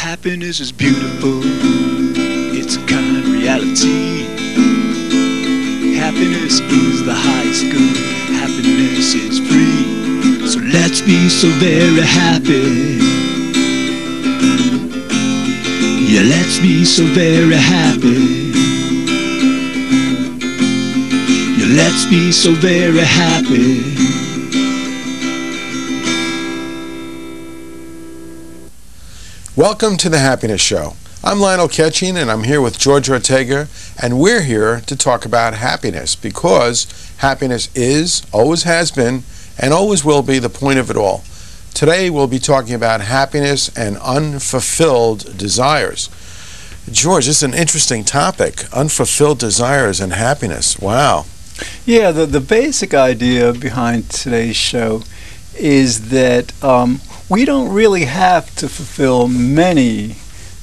Happiness is beautiful, it's a kind reality. Happiness is the highest good, happiness is free. So let's be so very happy. Yeah, let's be so very happy. Yeah, let's be so very happy. Welcome to the Happiness Show. I'm Lionel Ketching, and I'm here with George Ortega, and we're here to talk about happiness because happiness is, always has been, and always will be the point of it all. Today we'll be talking about happiness and unfulfilled desires. George, this is an interesting topic, unfulfilled desires and happiness. Wow. Yeah, the basic idea behind today's show is that we don't really have to fulfill many,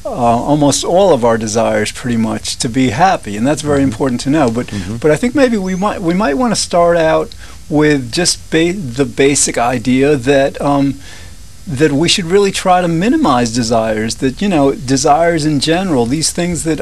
almost all of our desires pretty much to be happy, and that's very important to know. But I think maybe we might want to start out with just the basic idea that that we should really try to minimize desires. That desires in general, these things that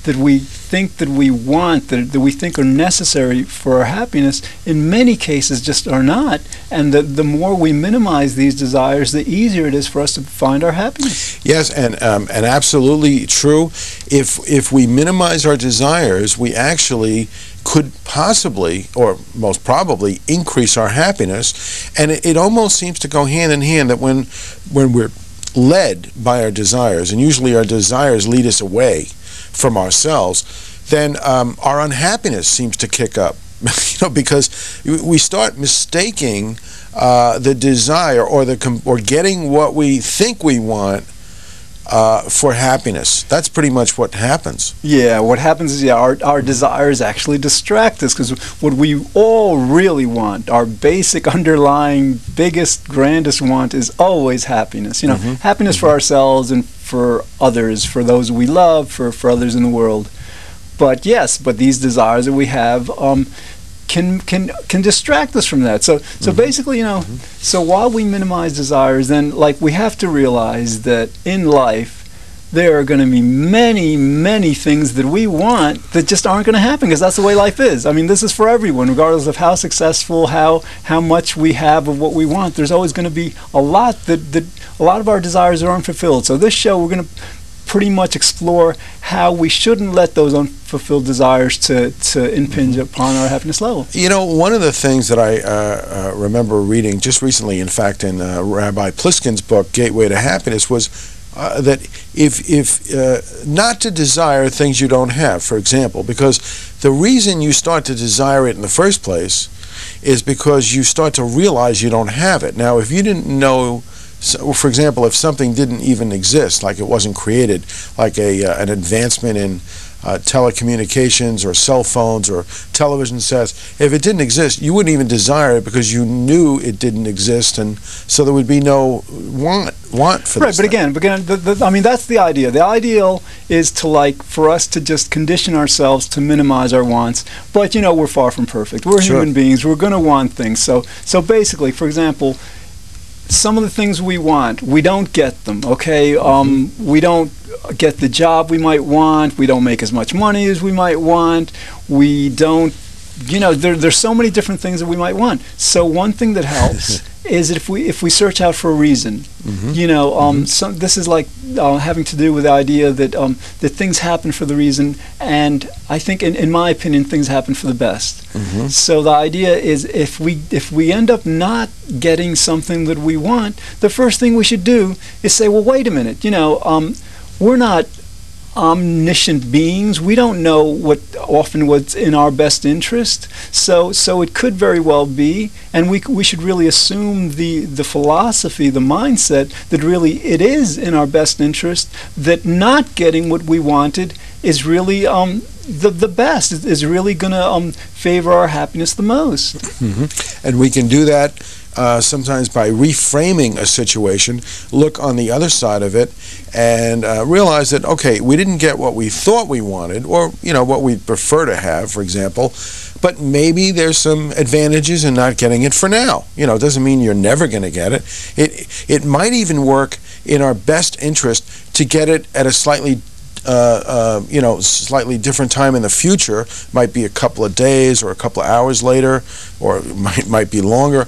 that we think that we want, that we think are necessary for our happiness, in many cases just are not. And the more we minimize these desires, the easier it is for us to find our happiness. Yes, and absolutely true. If we minimize our desires, we actually could possibly, or most probably, increase our happiness. And it almost seems to go hand in hand that when we're led by our desires, and usually our desires lead us away from ourselves, then our unhappiness seems to kick up. Because we start mistaking the desire or getting what we think we want for happiness. That's pretty much what happens. Yeah, what happens is our desires actually distract us, because what we all really want, our basic underlying biggest, grandest want, is always happiness. Happiness for ourselves and for others, for those we love, for others in the world. But these desires that we have can distract us from that. So basically, so while we minimize desires, then we have to realize that in life there are going to be many things that we want that just aren't going to happen, because that's the way life is. I mean, this is for everyone, regardless of how successful, how much we have of what we want. There's always going to be a lot a lot of our desires are unfulfilled. So this show, we're going to pretty much explore how we shouldn't let those unfulfilled desires to impinge upon our happiness level. One of the things that I remember reading just recently, in fact, in Rabbi Pliskin's book, Gateway to Happiness, was that if not to desire things you don't have, for example, because the reason you start to desire it in the first place is because you start to realize you don't have it. Now, if you didn't know, for example, if something didn't even exist, like it wasn't created, like an advancement in telecommunications or cell phones or television sets, if it didn't exist, you wouldn't even desire it because you knew it didn't exist, and so there would be no want for this. Right, but again, I mean, that's the idea. The ideal is to for us to just condition ourselves to minimize our wants, but we're far from perfect. We're human beings. We're going to want things. So basically, for example, some of the things we want, we don't get them, okay? We don't get the job we might want. We don't make as much money as we might want. We don't, there's so many different things that we might want. So one thing that helps is if we search out for a reason. This is having to do with the idea that that things happen for the reason, and I think, in my opinion, things happen for the best. So the idea is if we end up not getting something that we want, the first thing we should do is say, well, wait a minute, we're not omniscient beings. We don't know what's in our best interest. So it could very well be, and we should really assume the philosophy, the mindset, that really it is in our best interest, that not getting what we wanted is really the best, is really going to favor our happiness the most. And we can do that sometimes by reframing a situation, look on the other side of it, and realize that, okay, we didn't get what we thought we wanted, or what we'd prefer to have, for example, but maybe there's some advantages in not getting it for now. It doesn't mean you're never going to get it. It might even work in our best interest to get it at a slightly slightly different time in the future. Might be a couple of days or a couple of hours later, or it might be longer.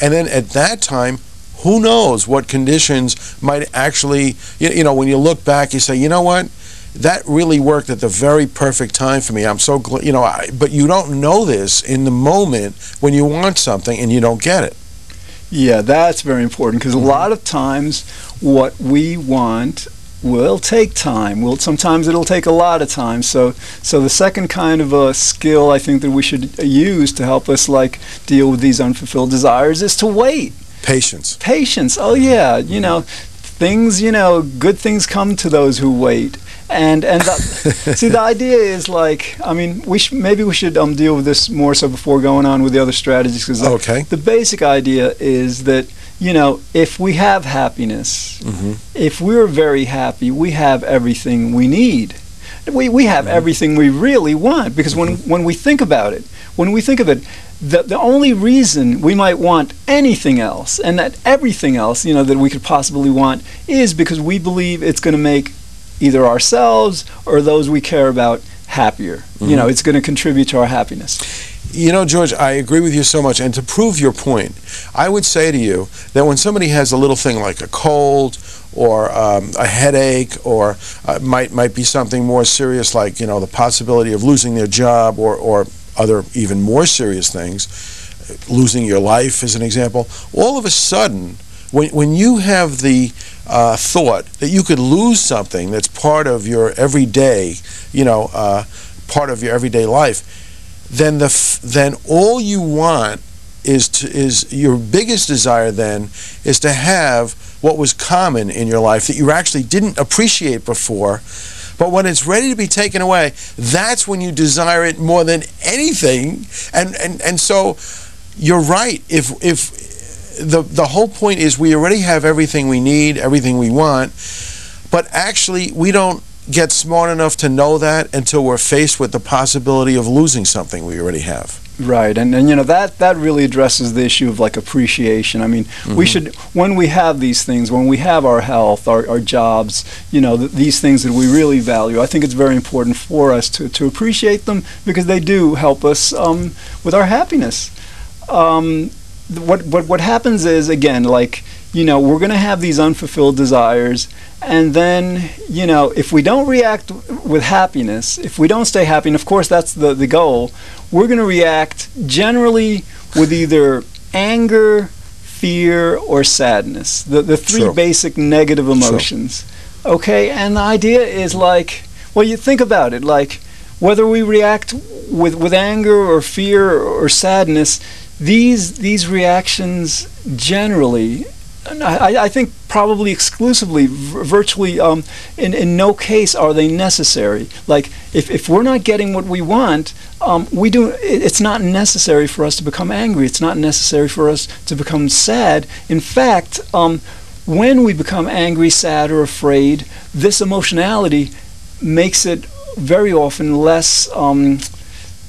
And then at that time, who knows what conditions might actually, when you look back, you say, you know what? That really worked at the very perfect time for me. I'm so glad, but you don't know this in the moment when you want something and you don't get it. Yeah, that's very important, because a lot of times what we want will take time. Sometimes it'll take a lot of time. So the second kind of a skill I think that we should use to help us deal with these unfulfilled desires is to wait. Patience. Patience. Oh yeah, things, good things come to those who wait. And see, the idea is maybe we should deal with this more so before going on with the other strategies, because the basic idea is that if we have happiness, if we're very happy, we have everything we need. We have everything we really want, because when we think about it, the only reason we might want anything else, and that everything else that we could possibly want, is because we believe it's going to make either ourselves or those we care about happier. It's going to contribute to our happiness. George, I agree with you so much. And to prove your point, I would say to you that when somebody has a little thing like a cold or a headache, or might be something more serious like the possibility of losing their job, or other even more serious things, losing your life as an example, all of a sudden, when you have the thought that you could lose something that's part of your everyday, part of your everyday life, then all you want is your biggest desire then is to have what was common in your life that you actually didn't appreciate before. But when it's ready to be taken away, that's when you desire it more than anything. And so you're right. If the whole point is we already have everything we need, everything we want, but actually we don't get smart enough to know that until we're faced with the possibility of losing something we already have. Right, and that really addresses the issue of appreciation. I mean, we should, when we have these things, when we have our health, our jobs, these things that we really value, I think it's very important for us to appreciate them, because they do help us with our happiness. What happens is, again, we're going to have these unfulfilled desires, and then, if we don't react with happiness, if we don't stay happy, and of course that's the goal, we're going to react generally with either anger, fear, or sadness, the three basic negative emotions. Okay, and the idea is you think about it, whether we react with anger or fear or sadness, these reactions generally, I think probably exclusively, virtually, in no case are they necessary. If we're not getting what we want, it's not necessary for us to become angry. It's not necessary for us to become sad. In fact, when we become angry, sad, or afraid, this emotionality makes it very often less.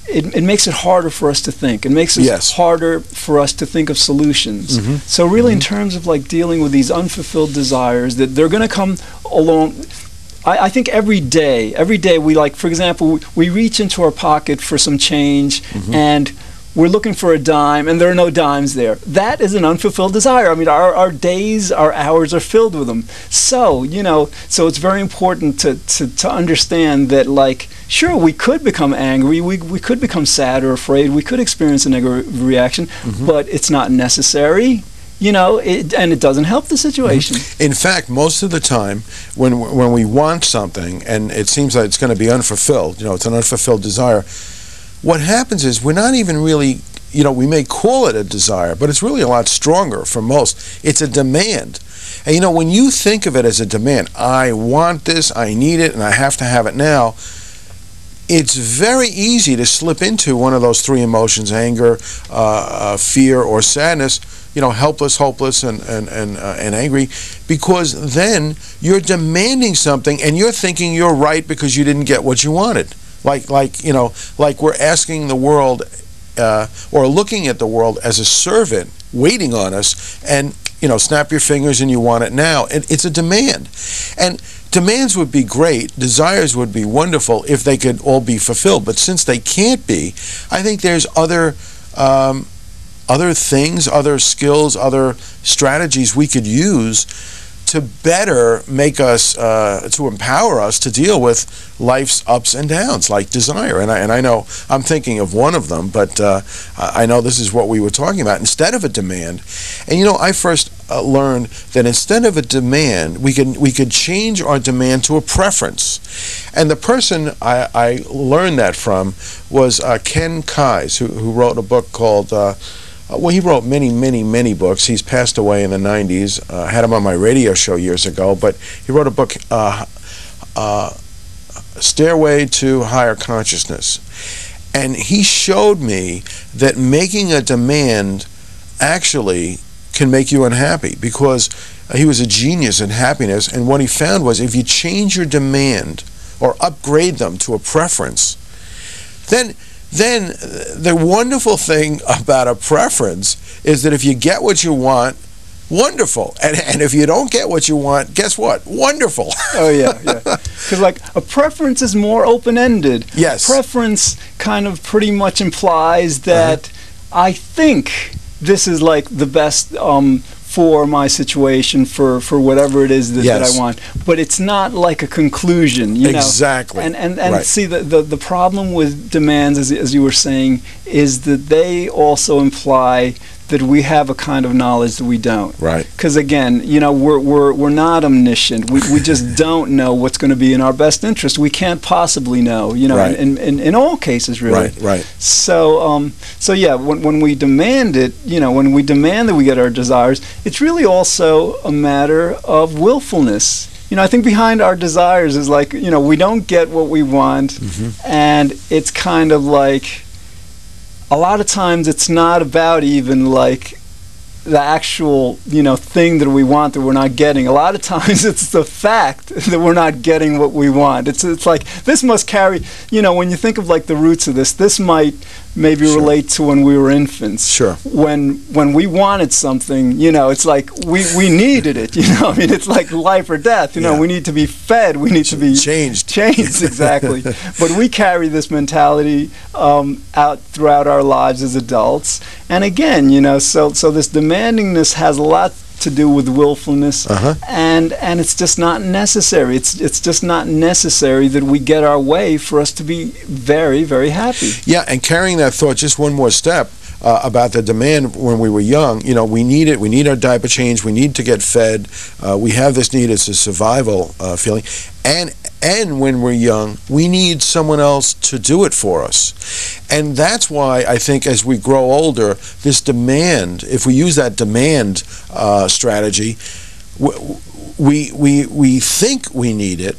It makes it harder for us to think. It makes it harder for us to think of solutions. So really, in terms of dealing with these unfulfilled desires, that they're going to come along. I think every day we for example, we reach into our pocket for some change, and we're looking for a dime, and there are no dimes there. That is an unfulfilled desire. I mean, our days, our hours are filled with them. So, so it's very important to understand that, sure, we could become angry, we could become sad or afraid, we could experience a negative reaction, but it's not necessary. And it doesn't help the situation. In fact, most of the time, when we want something, and it seems like it's going to be unfulfilled, it's an unfulfilled desire, what happens is we're not even really, we may call it a desire, but it's really a lot stronger for most. It's a demand. And when you think of it as a demand, I want this, I need it, and I have to have it now, it's very easy to slip into one of those three emotions, anger, fear, or sadness, helpless, hopeless, and angry, because then you're demanding something and you're thinking you're right because you didn't get what you wanted. Like we're asking the world or looking at the world as a servant waiting on us, and snap your fingers and you want it now. It's a demand. And demands would be great, desires would be wonderful if they could all be fulfilled. But since they can't be, I think there's other things, other skills, other strategies we could use to better make us, to empower us to deal with life's ups and downs, like desire. And I know I'm thinking of one of them, but I know this is what we were talking about. Instead of a demand, and I first learned that instead of a demand, we could change our demand to a preference. And the person I learned that from was Ken Keyes, who wrote a book called well, he wrote many books. He's passed away in the 90s. I had him on my radio show years ago, but he wrote a book, Stairway to Higher Consciousness. And he showed me that making a demand actually can make you unhappy, because he was a genius in happiness. And what he found was if you change your demand or upgrade them to a preference, then the wonderful thing about a preference is that if you get what you want, wonderful. And if you don't get what you want, guess what? Wonderful. Oh, yeah. Because, like, a preference is more open-ended. Yes. Preference kind of pretty much implies that I think this is, like, the best for my situation, for whatever it is that I want. But it's not like a conclusion, you know. Exactly. And right. See, the problem with demands, as you were saying, is that they also imply that we have a kind of knowledge that we don't. Right. Because again, we're not omniscient. We just don't know what's going to be in our best interest. We can't possibly know. Right. In all cases, really. Right. So yeah, when we demand it, when we demand that we get our desires, it's really also a matter of willfulness. I think behind our desires is like, we don't get what we want, and it's kind of like, a lot of times it's not about even like the actual, thing that we want that we're not getting. A lot of times it's the fact that we're not getting what we want. It's like, this must carry, when you think of like the roots of this might maybe relate to when we were infants. Sure. When we wanted something, it's like we needed it, it's like life or death, we need to be fed, we need to be changed, exactly. But we carry this mentality out throughout our lives as adults. And again, so this demandingness has a lot to do with willfulness, and it's just not necessary. It's just not necessary that we get our way for us to be very, very happy. Yeah, and carrying that thought just one more step about the demand when we were young, we need it. We need our diaper change. We need to get fed. We have this need as a survival feeling. And when we're young, we need someone else to do it for us. And that's why I think as we grow older, this demand, if we use that demand strategy, we think we need it.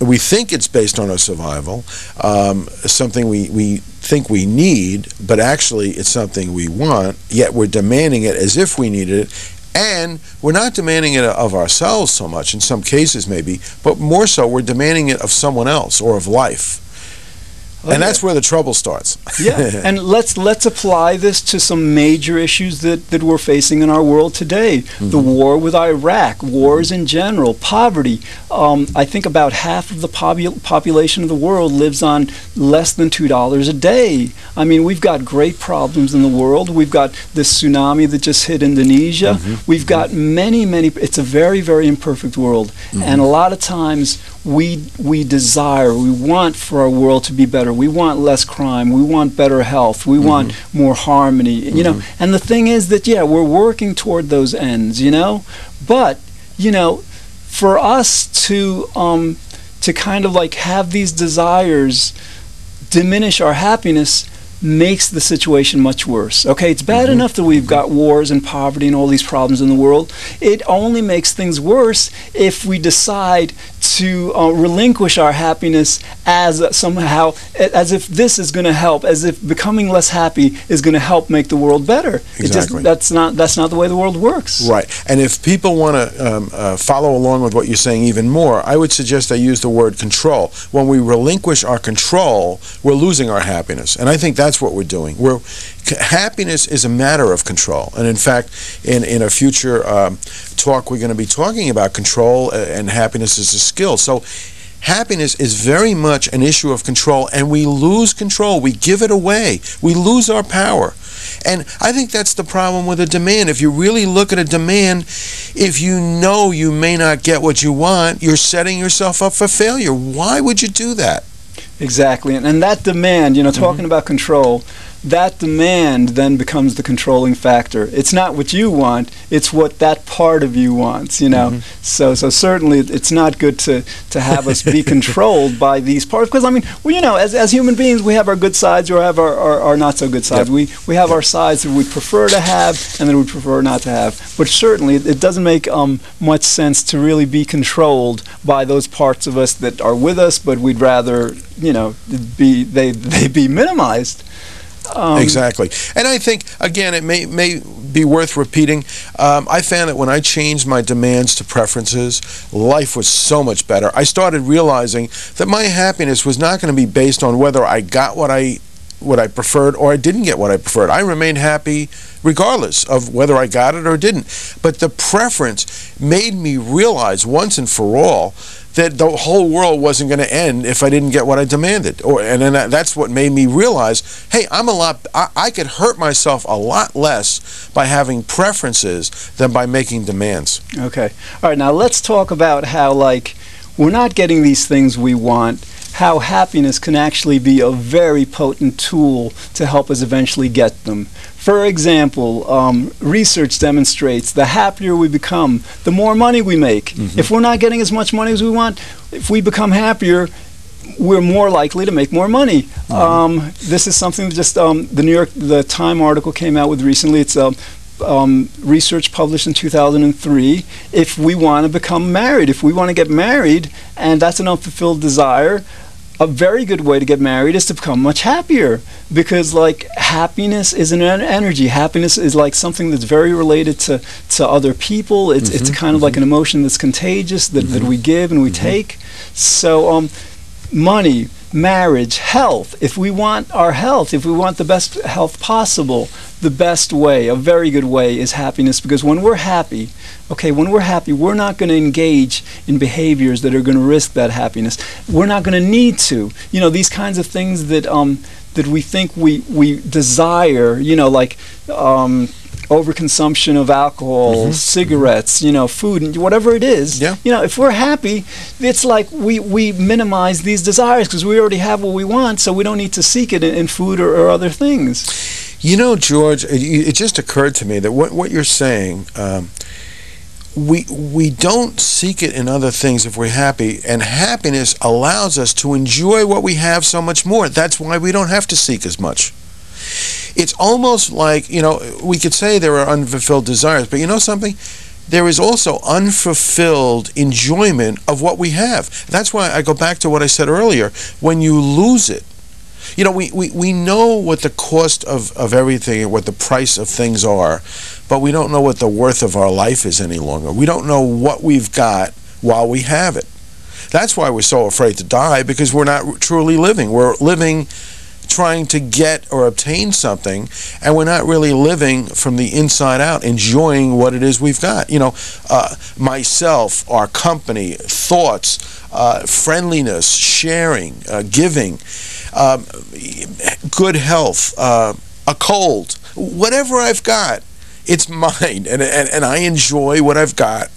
We think it's based on our survival, something we think we need, but actually it's something we want, yet we're demanding it as if we needed it. And we're not demanding it of ourselves so much, in some cases maybe, but more so we're demanding it of someone else or of life. And that's where the trouble starts. Yeah, and let's apply this to some major issues that we're facing in our world today. The war with Iraq, wars in general, poverty. I think about half of the population of the world lives on less than $2 a day. I mean, we've got great problems in the world. We've got this tsunami that just hit Indonesia. We've got many, it's a very, very imperfect world. And a lot of times we want for our world to be better. We want less crime. We want better health. We want more harmony. And the thing is that, we're working toward those ends, But, for us to kind of like have these desires diminish our happiness makes the situation much worse. Okay, it's bad enough that we've got wars and poverty and all these problems in the world. It only makes things worse if we decide to relinquish our happiness as as if this is going to help, as if becoming less happy is going to help make the world better. Exactly. That's not the way the world works. Right. And if people want to follow along with what you're saying even more, I would suggest I use the word control. When we relinquish our control, we're losing our happiness. And I think that's what we're doing. We're Happiness is a matter of control. And in fact, in a future talk, we're going to be talking about control and happiness as a skill. So happiness is very much an issue of control, and we lose control. We give it away. We lose our power. And I think that's the problem with a demand. If you really look at a demand, if you know you may not get what you want, you're setting yourself up for failure. Why would you do that? Exactly. And that demand, talking about control, that demand then becomes the controlling factor. It's not what you want, it's what that part of you wants, So certainly it's not good to have us be controlled by these parts, because as human beings, we have our good sides, or have our not so good sides. Yep. We have our sides that we prefer to have and that we prefer not to have. But certainly it doesn't make much sense to really be controlled by those parts of us that are with us, but we'd rather they be minimized. Exactly. And I think, again, it may be worth repeating. I found that when I changed my demands to preferences, life was so much better. I started realizing that my happiness was not going to be based on whether I got what I preferred or I didn't get what I preferred. I remained happy regardless of whether I got it or didn't. But the preference made me realize once and for all that the whole world wasn't going to end if I didn't get what I demanded. And then that's what made me realize, hey, I could hurt myself a lot less by having preferences than by making demands. Okay. All right, now let's talk about how, we're not getting these things we want, how happiness can actually be a very potent tool to help us eventually get them. For example, research demonstrates the happier we become, the more money we make. Mm-hmm. If we're not getting as much money as we want, if we become happier, we're more likely to make more money. Mm-hmm. This is something that just the Time article came out with recently. It's research published in 2003. If we want to become married, if we want to get married, and that's an unfulfilled desire, a very good way to get married is to become much happier, because happiness is an energy. Happiness is something that's very related to other people. It's kind of like an emotion that's contagious that we give and we take. So money, marriage, health. If we want our health, if we want the best health possible, the best way, a very good way, is happiness. Because when we're happy, we're not going to engage in behaviors that are going to risk that happiness. We're not going to need to. These kinds of things that we think we desire, overconsumption of alcohol, cigarettes, food, whatever it is. Yeah. If we're happy, it's like we minimize these desires because we already have what we want, so we don't need to seek it in food or other things. George, it just occurred to me that what you're saying, we don't seek it in other things if we're happy, and happiness allows us to enjoy what we have so much more. That's why we don't have to seek as much. It's almost like, we could say there are unfulfilled desires, but you know something? There is also unfulfilled enjoyment of what we have. That's why I go back to what I said earlier. When you lose it, we know what the cost of everything, what the price of things are, but we don't know what the worth of our life is any longer. We don't know what we've got while we have it. That's why we're so afraid to die, because we're not truly living. We're living trying to get or obtain something, and we're not really living from the inside out, enjoying what it is we've got. Myself, our company, thoughts, friendliness, sharing, giving, good health, a cold, whatever I've got, it's mine, and I enjoy what I've got,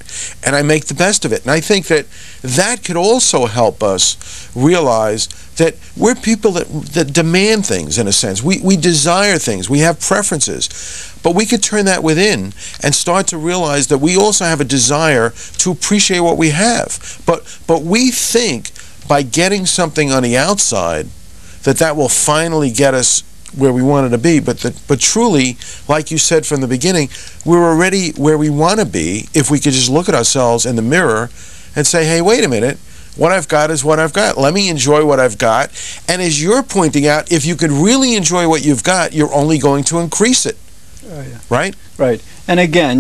and I make the best of it. And I think that could also help us realize that we're people that demand things, in a sense. We desire things. We have preferences. But we could turn that within and start to realize that we also have a desire to appreciate what we have. But we think by getting something on the outside that will finally get us where we wanted to be, but truly, like you said from the beginning, we're already where we want to be if we could just look at ourselves in the mirror and say, hey, wait a minute, what I've got is what I've got. Let me enjoy what I've got. And as you're pointing out, if you could really enjoy what you've got, you're only going to increase it. Oh, yeah. Right? Right. And again,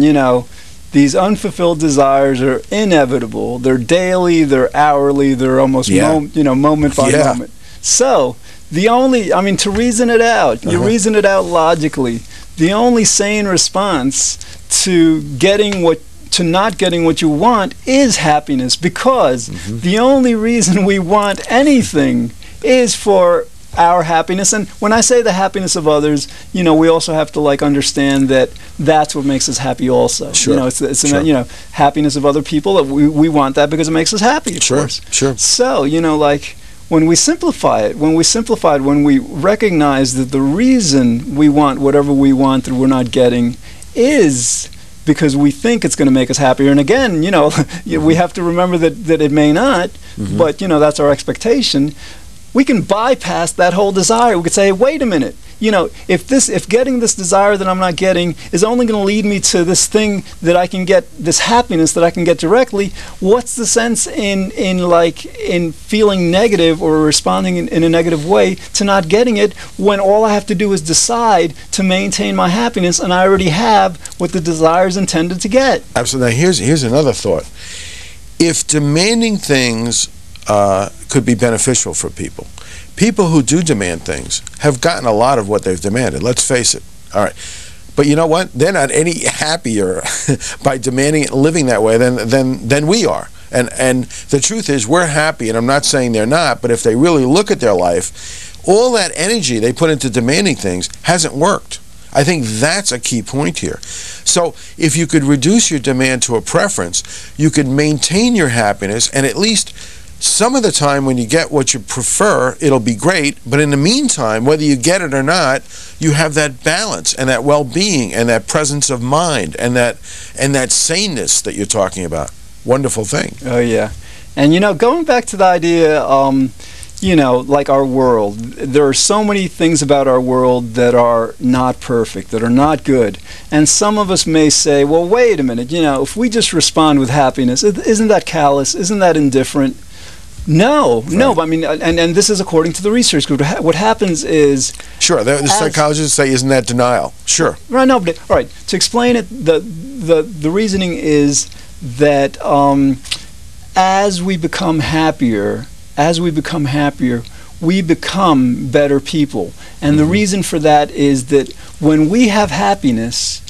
these unfulfilled desires are inevitable. They're daily, they're hourly, they're almost moment by moment. So to reason it out, you reason it out logically. The only sane response to not getting what you want is happiness, because the only reason we want anything is for our happiness. And when I say the happiness of others, we also have to understand that that's what makes us happy also. Sure. It's happiness of other people. We want that because it makes us happy, of course. Sure. So, when we simplify it, when we recognize that the reason we want whatever we want that we're not getting is because we think it's going to make us happier. And again, we have to remember that it may not, but that's our expectation. We can bypass that whole desire. We could say, wait a minute, if getting this desire that I'm not getting is only going to lead me to this thing that I can get, this happiness that I can get directly, what's the sense in feeling negative or responding in a negative way to not getting it, when all I have to do is decide to maintain my happiness and I already have what the desire is intended to get? Absolutely. Now, here's another thought. If demanding things could be beneficial for people. People who do demand things have gotten a lot of what they've demanded. Let's face it. All right. But you know what? They're not any happier by demanding it and living that way than we are. And the truth is, we're happy, and I'm not saying they're not, but if they really look at their life, all that energy they put into demanding things hasn't worked. I think that's a key point here. So if you could reduce your demand to a preference, you could maintain your happiness, and at least some of the time when you get what you prefer, it'll be great, but in the meantime, whether you get it or not, you have that balance and that well-being and that presence of mind and that saneness that you're talking about. Wonderful thing. Oh, yeah. And, going back to the idea, like our world, there are so many things about our world that are not perfect, that are not good. And some of us may say, well, wait a minute, if we just respond with happiness, isn't that callous? Isn't that indifferent? No, right. No. I mean, and this is according to the research group. What happens is, sure, the psychologists say, isn't that denial? Sure. Right. No, but all right. To explain it, the reasoning is that as we become happier, we become better people, and the reason for that is that when we have happiness,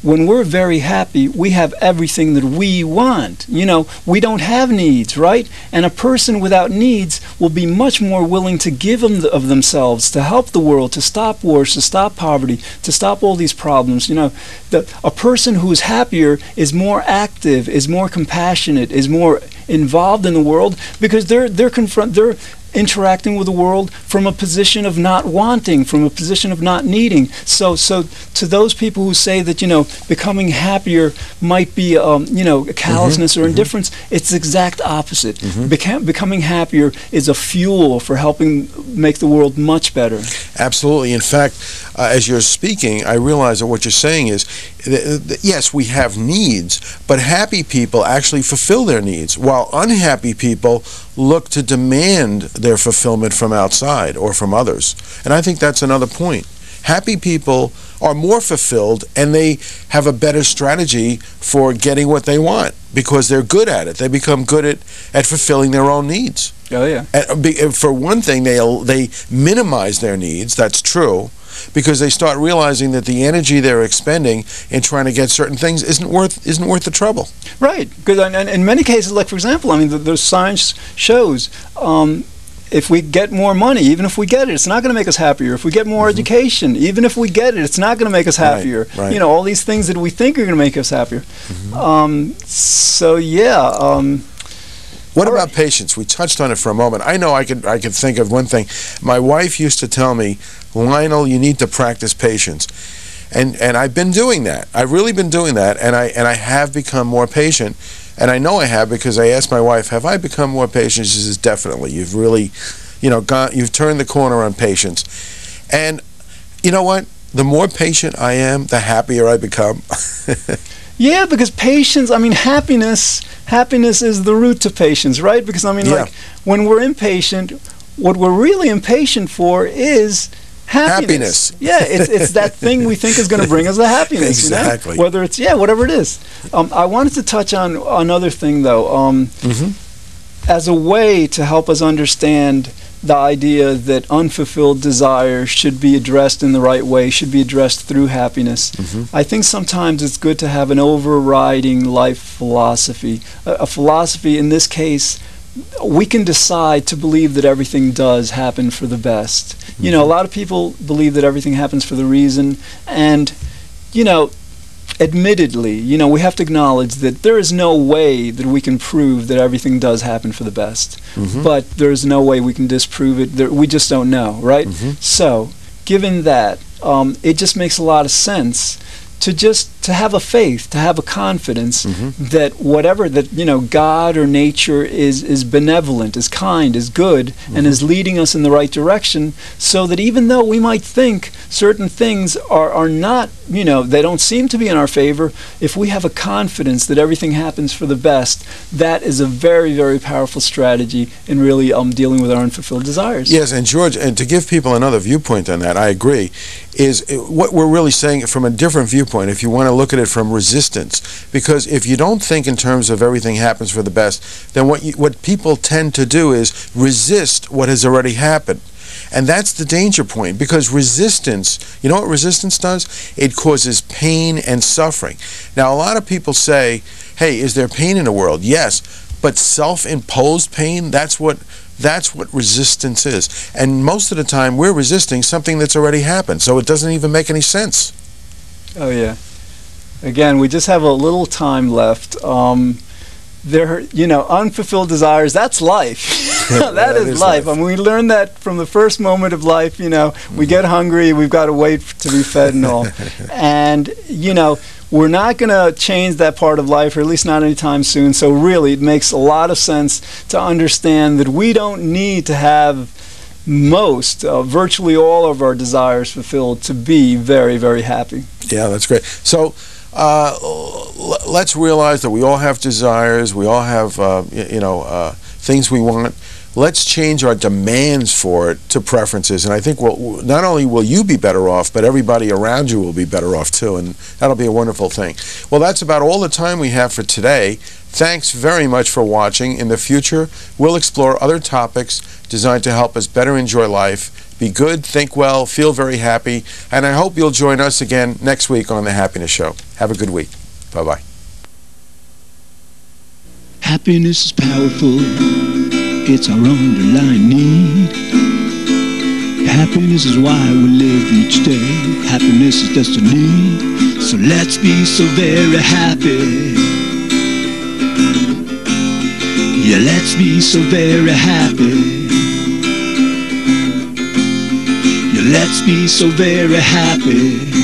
when we're very happy, we have everything that we want. We don't have needs, right? And a person without needs will be much more willing to give of themselves, to help the world, to stop wars, to stop poverty, to stop all these problems. A person who is happier is more active, is more compassionate, is more involved in the world, because they're interacting with the world from a position of not wanting, from a position of not needing. So to those people who say that becoming happier might be callousness or indifference, it's the exact opposite. Becoming happier is a fuel for helping make the world much better. Absolutely. In fact, as you're speaking, I realize that what you're saying is, yes, we have needs, but happy people actually fulfill their needs, while unhappy people look to demand their fulfillment from outside or from others. And I think that's another point. Happy people are more fulfilled, and they have a better strategy for getting what they want because they're good at it. They become good at fulfilling their own needs. Oh, yeah. And for one thing, they minimize their needs. That's true, because they start realizing that the energy they're expending in trying to get certain things isn't worth the trouble. Right. Because in many cases, like for example, the science shows if we get more money, even if we get it, it's not going to make us happier. If we get more education, even if we get it, it's not going to make us happier. Right. All these things that we think are going to make us happier. So yeah. What about patience? We touched on it for a moment. I know I could think of one thing. My wife used to tell me, Lionel, you need to practice patience. And I've been doing that. I've really been doing that, and I have become more patient. And I know I have, because I asked my wife, have I become more patient? She says, definitely. You've really, you've turned the corner on patience. And you know what? The more patient I am, the happier I become. Yeah, because patience, happiness is the root to patience, right? Because, like, when we're impatient, what we're really impatient for is happiness. Yeah, it's that thing we think is going to bring us the happiness. Exactly. Whether it's, whatever it is. I wanted to touch on another thing, though. As a way to help us understand the idea that unfulfilled desires should be addressed in the right way, should be addressed through happiness. I think sometimes it's good to have an overriding life philosophy. A philosophy, in this case, we can decide to believe that everything does happen for the best. You know, a lot of people believe that everything happens for the reason, and, you know, admittedly, you know, we have to acknowledge that there is no way that we can prove that everything does happen for the best. But there is no way we can disprove it. We just don't know, right? So, given that, it just makes a lot of sense to have a faith, to have a confidence that whatever that, you know, God or nature is benevolent, is kind, is good, and is leading us in the right direction, so that even though we might think certain things are not, you know, they don't seem to be in our favor, if we have a confidence that everything happens for the best, that is a very, very powerful strategy in really dealing with our unfulfilled desires. Yes, and George, and to give people another viewpoint on that, I agree, is what we're really saying from a different viewpoint, if you want to look at it from resistance. Because if you don't think in terms of everything happens for the best, then what people tend to do is resist what has already happened. And that's the danger point, because resistance, you know what resistance does? It causes pain and suffering. Now, a lot of people say, hey, is there pain in the world? Yes, but self-imposed pain, that's what resistance is. And most of the time, we're resisting something that's already happened, so it doesn't even make any sense. Oh, yeah. Again, we just have a little time left. You know, unfulfilled desires, that's life. that is life. I mean, we learn that from the first moment of life. You know, we get hungry, we've got to wait to be fed and all. And, you know, we're not going to change that part of life, or at least not anytime soon. So really, it makes a lot of sense to understand that we don't need to have virtually all of our desires fulfilled to be very, very happy. Yeah, that's great. So let's realize that we all have desires, we all have things we want. Let's change our demands for it to preferences, and I think not only will you be better off, but everybody around you will be better off too, and that'll be a wonderful thing. Well, that's about all the time we have for today. Thanks very much for watching. In the future, we'll explore other topics designed to help us better enjoy life, be good, think well, feel very happy, and I hope you'll join us again next week on The Happiness Show. Have a good week. Bye-bye. Happiness is powerful. It's our underlying need. Happiness is why we live each day. Happiness is destiny. So let's be so very happy. Yeah, let's be so very happy. Yeah, let's be so very happy.